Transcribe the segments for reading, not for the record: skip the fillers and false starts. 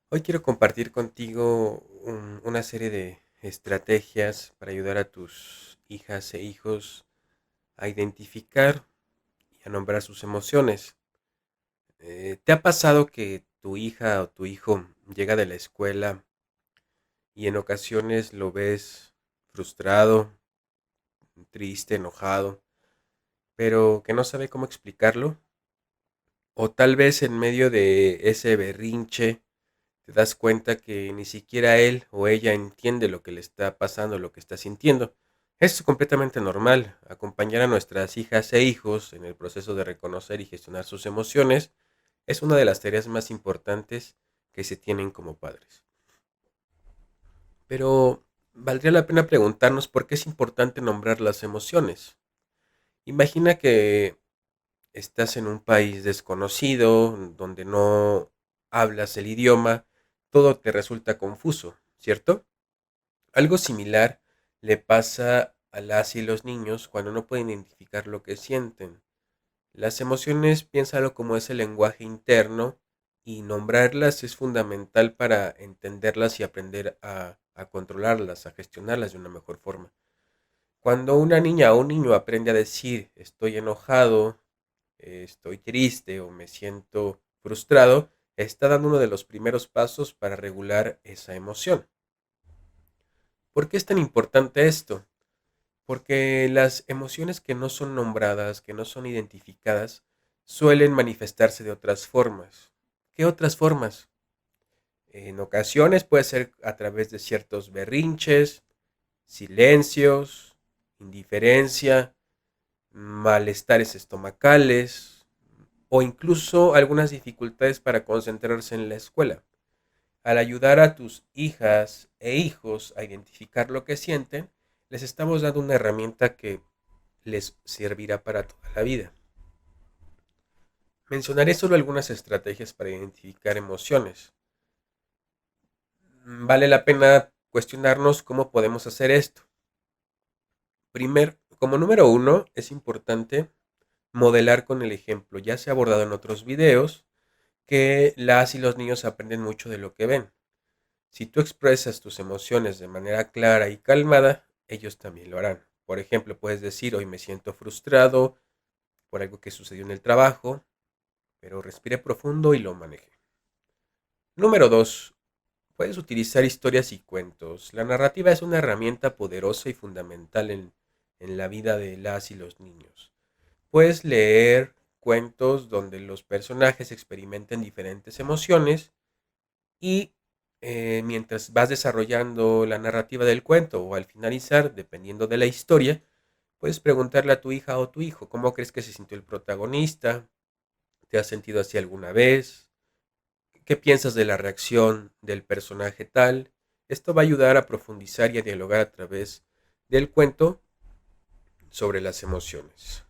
Hoy quiero compartir contigo una serie de estrategias para ayudar a tus hijas e hijos a identificar y a nombrar sus emociones. ¿Te ha pasado que tu hija o tu hijo llega de la escuela y en ocasiones lo ves frustrado, triste, enojado, pero que no sabe cómo explicarlo? O tal vez en medio de ese berrinche te das cuenta que ni siquiera él o ella entiende lo que le está pasando, lo que está sintiendo. Es completamente normal. Acompañar a nuestras hijas e hijos en el proceso de reconocer y gestionar sus emociones es una de las tareas más importantes que se tienen como padres. Pero valdría la pena preguntarnos por qué es importante nombrar las emociones. Imagina que estás en un país desconocido, donde no hablas el idioma, todo te resulta confuso, ¿cierto? Algo similar le pasa a las y los niños cuando no pueden identificar lo que sienten. Las emociones, piénsalo como ese lenguaje interno y nombrarlas es fundamental para entenderlas y aprender a controlarlas, a gestionarlas de una mejor forma. Cuando una niña o un niño aprende a decir estoy enojado, estoy triste o me siento frustrado, está dando uno de los primeros pasos para regular esa emoción. ¿Por qué es tan importante esto? Porque las emociones que no son nombradas, que no son identificadas, suelen manifestarse de otras formas. ¿Qué otras formas? En ocasiones puede ser a través de ciertos berrinches, silencios, indiferencia, malestares estomacales o incluso algunas dificultades para concentrarse en la escuela. Al ayudar a tus hijas e hijos a identificar lo que sienten, les estamos dando una herramienta que les servirá para toda la vida. Mencionaré solo algunas estrategias para identificar emociones. Vale la pena cuestionarnos cómo podemos hacer esto. Como número uno, es importante modelar con el ejemplo. Ya se ha abordado en otros videos que las y los niños aprenden mucho de lo que ven. Si tú expresas tus emociones de manera clara y calmada, ellos también lo harán. Por ejemplo, puedes decir, hoy me siento frustrado por algo que sucedió en el trabajo, pero respiré profundo y lo manejé. Número 2. Puedes utilizar historias y cuentos. La narrativa es una herramienta poderosa y fundamental en la vida de las y los niños. Puedes leer cuentos donde los personajes experimenten diferentes emociones y mientras vas desarrollando la narrativa del cuento o al finalizar, dependiendo de la historia, puedes preguntarle a tu hija o tu hijo, ¿cómo crees que se sintió el protagonista? ¿Te has sentido así alguna vez? ¿Qué piensas de la reacción del personaje tal? Esto va a ayudar a profundizar y a dialogar a través del cuento sobre las emociones.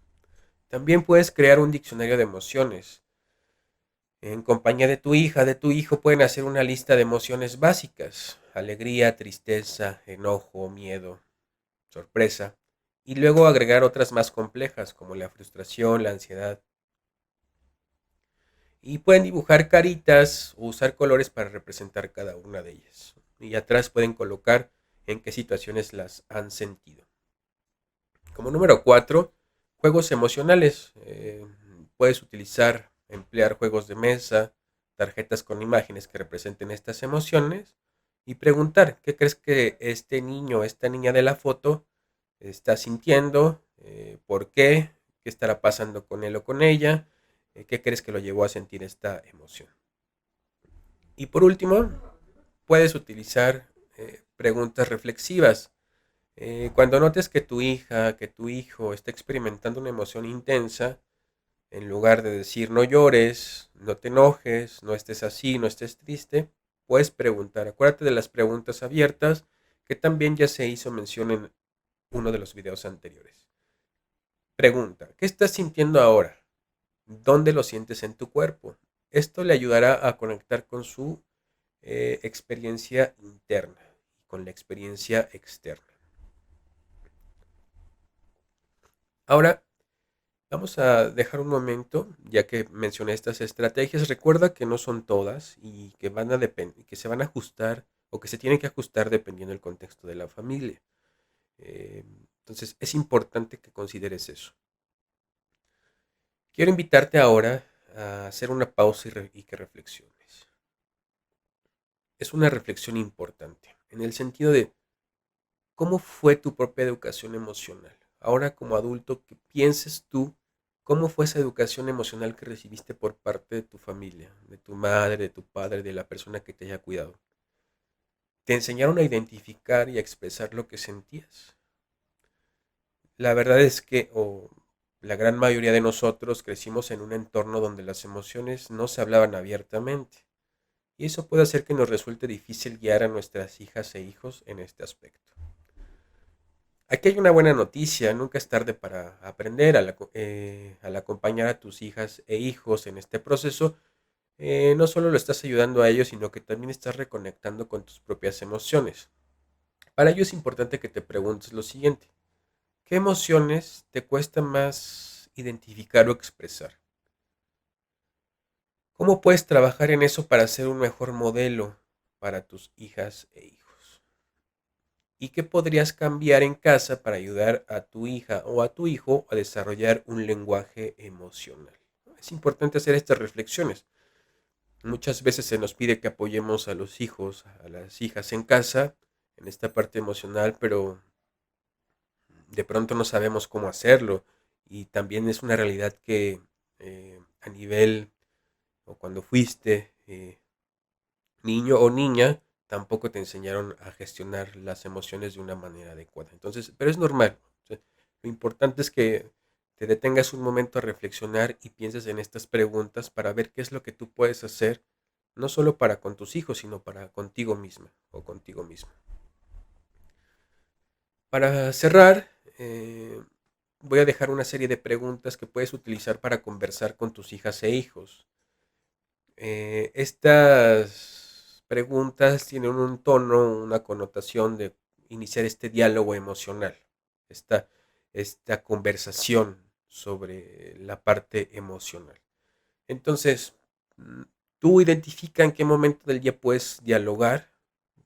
También puedes crear un diccionario de emociones. En compañía de tu hija, de tu hijo, pueden hacer una lista de emociones básicas: alegría, tristeza, enojo, miedo, sorpresa, y luego agregar otras más complejas como la frustración, la ansiedad. Y pueden dibujar caritas o usar colores para representar cada una de ellas. Y atrás pueden colocar en qué situaciones las han sentido. Como número 4, juegos emocionales. Puedes emplear juegos de mesa, tarjetas con imágenes que representen estas emociones y preguntar, ¿qué crees que este niño o esta niña de la foto está sintiendo? ¿Por qué? ¿Qué estará pasando con él o con ella? ¿Qué crees que lo llevó a sentir esta emoción? Y por último, puedes utilizar preguntas reflexivas. Cuando notes que tu hija, que tu hijo está experimentando una emoción intensa, en lugar de decir no llores, no te enojes, no estés así, no estés triste, puedes preguntar. Acuérdate de las preguntas abiertas que también ya se hizo mención en uno de los videos anteriores. Pregunta, ¿qué estás sintiendo ahora? ¿Dónde lo sientes en tu cuerpo? Esto le ayudará a conectar con su experiencia interna y con la experiencia externa. Ahora, Vamos a dejar un momento, ya que mencioné estas estrategias. Recuerda que no son todas y que que se van a ajustar o que se tienen que ajustar dependiendo del contexto de la familia. Eh, entonces, es importante que consideres eso. Quiero invitarte ahora a hacer una pausa y que reflexiones. Es una reflexión importante, en el sentido de cómo fue tu propia educación emocional. Ahora como adulto, que pienses tú cómo fue esa educación emocional que recibiste por parte de tu familia, de tu madre, de tu padre, de la persona que te haya cuidado. ¿Te enseñaron a identificar y a expresar lo que sentías? La verdad es que, o la gran mayoría de nosotros crecimos en un entorno donde las emociones no se hablaban abiertamente, y eso puede hacer que nos resulte difícil guiar a nuestras hijas e hijos en este aspecto. Aquí hay una buena noticia, nunca es tarde para aprender al acompañar a tus hijas e hijos en este proceso. No solo lo estás ayudando a ellos, sino que también estás reconectando con tus propias emociones. Para ello es importante que te preguntes lo siguiente: ¿qué emociones te cuesta más identificar o expresar? ¿Cómo puedes trabajar en eso para ser un mejor modelo para tus hijas e hijos? ¿Y qué podrías cambiar en casa para ayudar a tu hija o a tu hijo a desarrollar un lenguaje emocional? Es importante hacer estas reflexiones. Muchas veces se nos pide que apoyemos a los hijos, a las hijas en casa, en esta parte emocional, pero de pronto no sabemos cómo hacerlo. Y también es una realidad que a nivel o cuando fuiste niño o niña, tampoco te enseñaron a gestionar las emociones de una manera adecuada. Entonces, pero es normal. O sea, lo importante es que te detengas un momento a reflexionar y pienses en estas preguntas para ver qué es lo que tú puedes hacer, no solo para con tus hijos, sino para contigo misma o contigo mismo. Para cerrar, voy a dejar una serie de preguntas que puedes utilizar para conversar con tus hijas e hijos. Estas preguntas tienen un tono, una connotación de iniciar este diálogo emocional, esta, esta conversación sobre la parte emocional. Entonces, tú identifica en qué momento del día puedes dialogar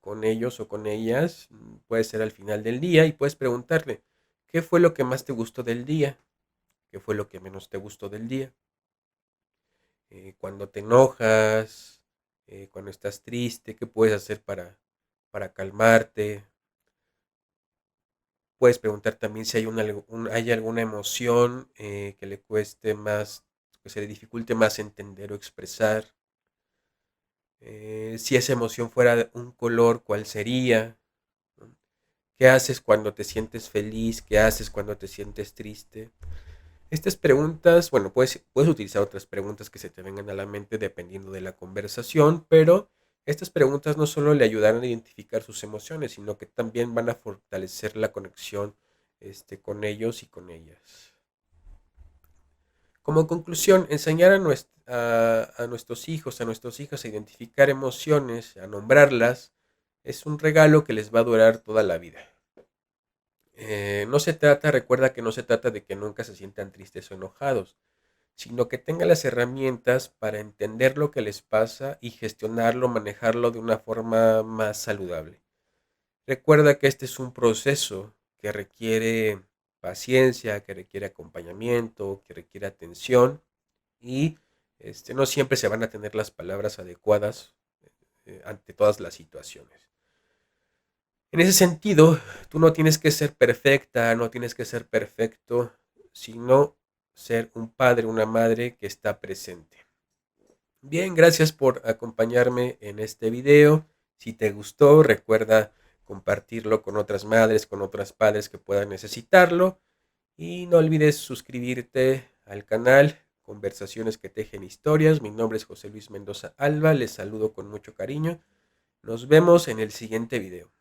con ellos o con ellas. Puede ser al final del día y puedes preguntarle, ¿qué fue lo que más te gustó del día? ¿Qué fue lo que menos te gustó del día? Cuando te enojas, cuando estás triste, ¿qué puedes hacer para calmarte? Puedes preguntar también si hay alguna emoción que le cueste más, que se le dificulte más entender o expresar. Si esa emoción fuera un color, ¿cuál sería? ¿No? ¿Qué haces cuando te sientes feliz? ¿Qué haces cuando te sientes triste? Estas preguntas, bueno, puedes utilizar otras preguntas que se te vengan a la mente dependiendo de la conversación, pero estas preguntas no solo le ayudarán a identificar sus emociones, sino que también van a fortalecer la conexión con ellos y con ellas. Como conclusión, enseñar a nuestros hijos, a nuestras hijas a identificar emociones, a nombrarlas, es un regalo que les va a durar toda la vida. Recuerda que no se trata de que nunca se sientan tristes o enojados, sino que tengan las herramientas para entender lo que les pasa y gestionarlo, manejarlo de una forma más saludable. Recuerda que este es un proceso que requiere paciencia, que requiere acompañamiento, que requiere atención y no siempre se van a tener las palabras adecuadas ante todas las situaciones. En ese sentido, tú no tienes que ser perfecta, no tienes que ser perfecto, sino ser un padre, una madre que está presente. Bien, gracias por acompañarme en este video. Si te gustó, recuerda compartirlo con otras madres, con otros padres que puedan necesitarlo. Y no olvides suscribirte al canal Conversaciones que Tejen Historias. Mi nombre es José Luis Mendoza Alba. Les saludo con mucho cariño. Nos vemos en el siguiente video.